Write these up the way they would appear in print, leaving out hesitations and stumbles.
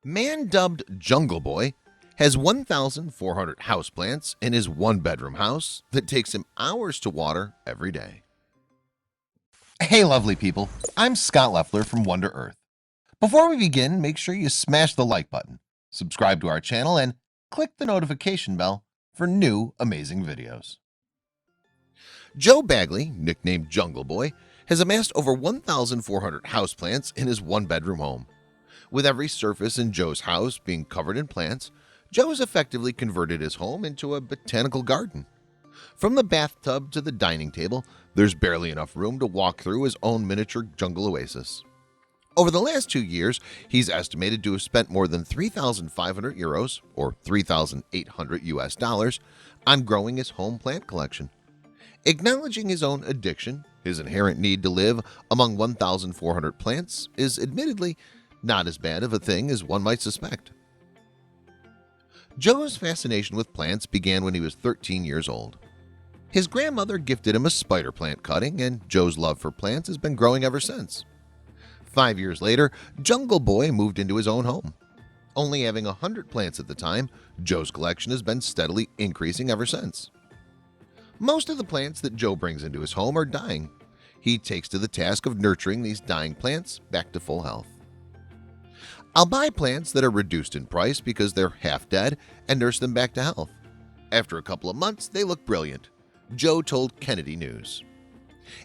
Man dubbed Jungle Boy has 1,400 houseplants in his one-bedroom house that takes him hours to water every day. Hey lovely people, I'm Scott Leffler from Wonder Earth. Before we begin, make sure you smash the like button, subscribe to our channel, and click the notification bell for new amazing videos. Joe Bagley, nicknamed Jungle Boy, has amassed over 1,400 houseplants in his one-bedroom home. With every surface in Joe's house being covered in plants, Joe has effectively converted his home into a botanical garden. From the bathtub to the dining table, there's barely enough room to walk through his own miniature jungle oasis. Over the last 2 years, he's estimated to have spent more than 3,500 euros or 3,800 US dollars on growing his home plant collection. Acknowledging his own addiction, his inherent need to live among 1,400 plants is admittedly not as bad of a thing as one might suspect. Joe's fascination with plants began when he was 13 years old. His grandmother gifted him a spider plant cutting, and Joe's love for plants has been growing ever since. 5 years later, Jungle Boy moved into his own home. Only having 100 plants at the time, Joe's collection has been steadily increasing ever since. Most of the plants that Joe brings into his home are dying. He takes to the task of nurturing these dying plants back to full health. I'll buy plants that are reduced in price because they're half dead and nurse them back to health. After a couple of months, they look brilliant, Joe told Kennedy News.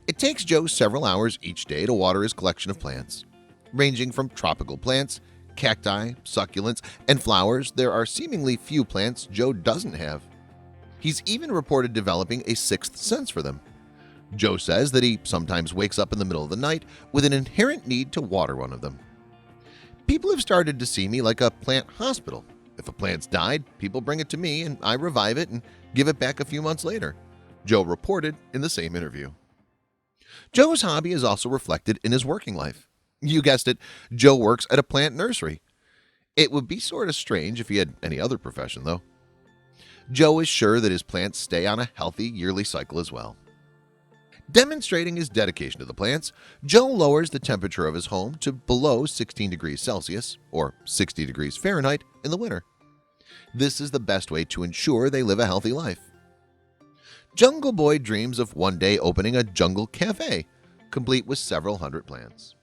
It takes Joe several hours each day to water his collection of plants. Ranging from tropical plants, cacti, succulents, and flowers, there are seemingly few plants Joe doesn't have. He's even reported developing a sixth sense for them. Joe says that he sometimes wakes up in the middle of the night with an inherent need to water one of them. People have started to see me like a plant hospital. If a plant's died, people bring it to me and I revive it and give it back a few months later, Joe reported in the same interview. Joe's hobby is also reflected in his working life. You guessed it, Joe works at a plant nursery. It would be sort of strange if he had any other profession, though. Joe is sure that his plants stay on a healthy yearly cycle as well. Demonstrating his dedication to the plants, Joe lowers the temperature of his home to below 16 degrees Celsius or 60 degrees Fahrenheit in the winter. This is the best way to ensure they live a healthy life. Jungle Boy dreams of one day opening a jungle cafe, complete with several hundred plants.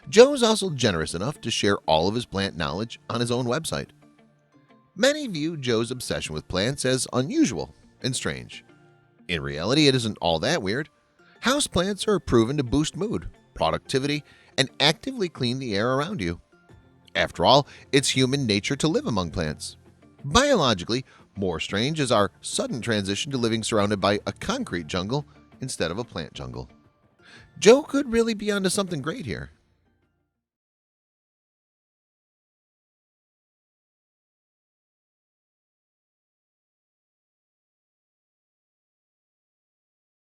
Joe is also generous enough to share all of his plant knowledge on his own website. Many view Joe's obsession with plants as unusual and strange. In reality, it isn't all that weird. Houseplants are proven to boost mood, productivity, and actively clean the air around you. After all, it's human nature to live among plants. Biologically, more strange is our sudden transition to living surrounded by a concrete jungle instead of a plant jungle. Joe could really be onto something great here.